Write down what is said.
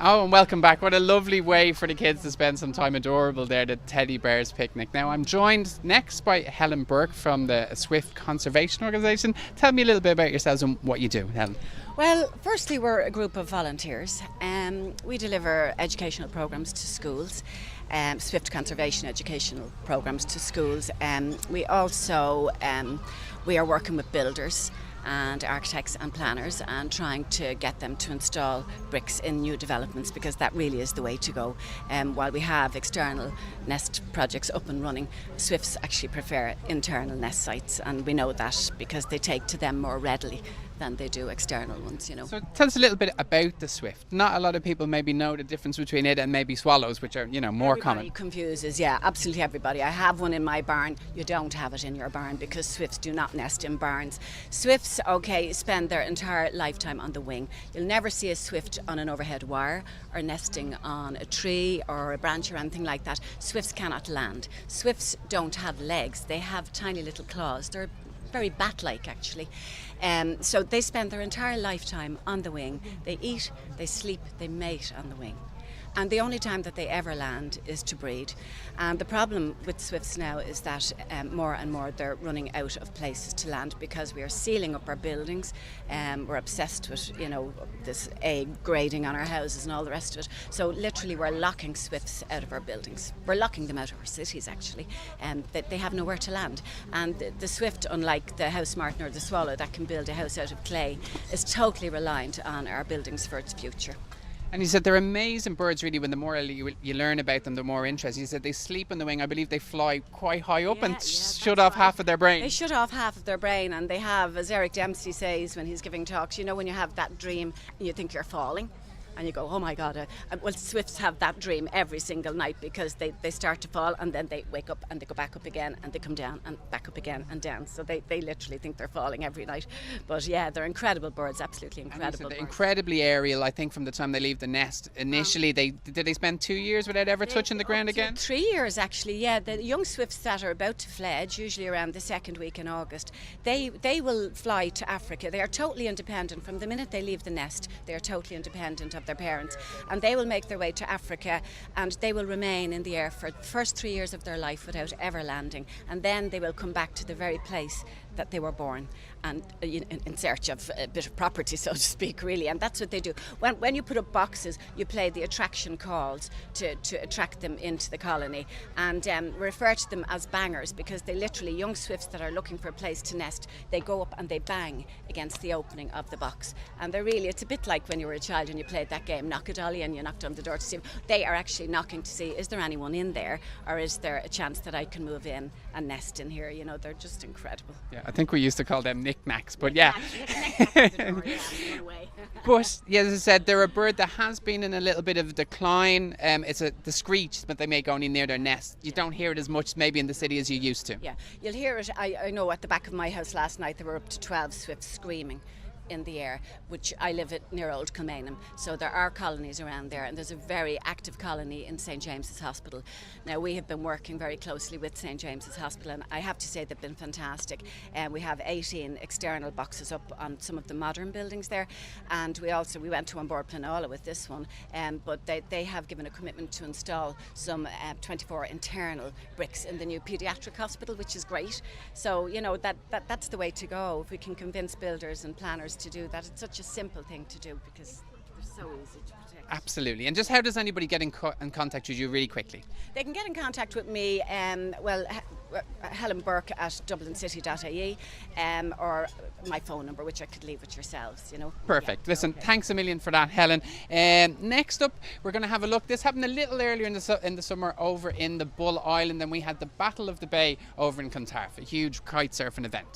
Oh, and welcome back. What a lovely way for the kids to spend some time. Adorable there, the Teddy Bears picnic. Now, I'm joined next by Helen Burke from the Swift Conservation Organisation. Tell me a little bit about yourselves and what you do, Helen. Well, firstly, we're a group of volunteers. We deliver educational programs to schools, Swift conservation educational programs to schools. We also we are working with builders and architects and planners and trying to get them to install bricks in new developments, because that really is the way to go. While we have external nest projects up and running, Swifts actually prefer internal nest sites, and we know that because they take to them more readily than they do external ones, So tell us a little bit about the Swift. Not a lot of people maybe know the difference between it and maybe swallows, which are, more everybody common. Confuses, yeah, absolutely everybody. I have one in my barn. You don't have it in your barn because Swifts do not nest in barns. Swifts, spend their entire lifetime on the wing. You'll never see a Swift on an overhead wire or nesting on a tree or a branch or anything like that. Swifts cannot land. Swifts don't have legs. They have tiny little claws. They're very bat-like, actually. So they spend their entire lifetime on the wing. They eat, they sleep, they mate on the wing. And the only time that they ever land is to breed. And the problem with Swifts now is that more and more they're running out of places to land because we are sealing up our buildings. We're obsessed with, this egg grading on our houses and all the rest of it. So literally we're locking Swifts out of our buildings. We're locking them out of our cities, actually. They have nowhere to land. And the Swift, unlike the house martin or the swallow that can build a house out of clay, is totally reliant on our buildings for its future. And you said they're amazing birds, really. When the more you learn about them, the more interesting. You said they sleep on the wing. I believe they fly quite high up and shut off half of their brain. They shut off half of their brain, and they have, as Eric Dempsey says when he's giving talks, when you have that dream and you think you're falling, and you go, oh my God. Well, Swifts have that dream every single night because they start to fall and then they wake up and they go back up again and they come down and back up again and down. So they literally think they're falling every night. But yeah, they're incredible birds, absolutely incredible birds. Incredibly aerial, I think, from the time they leave the nest. Initially, did they spend 2 years without ever touching the ground again? 3 years, actually, yeah. The young Swifts that are about to fledge, usually around the second week in August, they will fly to Africa. They are totally independent. From the minute they leave the nest, they are totally independent of their parents, and they will make their way to Africa, and they will remain in the air for the first 3 years of their life without ever landing, and then they will come back to the very place that they were born, and in search of a bit of property, so to speak, really. And that's what they do. When you put up boxes, you play the attraction calls to attract them into the colony, and refer to them as bangers, because they literally, young Swifts that are looking for a place to nest, they go up and they bang against the opening of the box. And it's a bit like when you were a child and you played that game, Knock a Dolly, and you knocked on the door to see. They are actually knocking to see, is there anyone in there, or is there a chance that I can move in and nest in here? They're just incredible. Yeah, I think we used to call them knickknacks, but yeah. But yeah, as I said, they're a bird that has been in a little bit of decline. It's the screech that they make only near their nest. You don't hear it as much maybe in the city as you used to. Yeah, you'll hear it. I know at the back of my house last night there were up to 12 Swifts screaming in the air, which I live near Old Kilmainham, so there are colonies around there, and there's a very active colony in St James's Hospital. Now, we have been working very closely with St James's Hospital, and I have to say they've been fantastic. We have 18 external boxes up on some of the modern buildings there, and we went to On Board Planola with this one, but they have given a commitment to install some 24 internal bricks in the new paediatric hospital, which is great. So that's the way to go. If we can convince builders and planners to do that, it's such a simple thing to do because they're so easy to protect. Absolutely. And just how does anybody get in contact with you really quickly? They can get in contact with me, Helen Burke at dublincity.ie, or my phone number, which I could leave with yourselves. Perfect. Yeah, Listen, thanks a million for that, Helen. Next up, we're going to have a look. This happened a little earlier in the summer over in the Bull Island, and we had the Battle of the Bay over in Clontarf, a huge kite surfing event.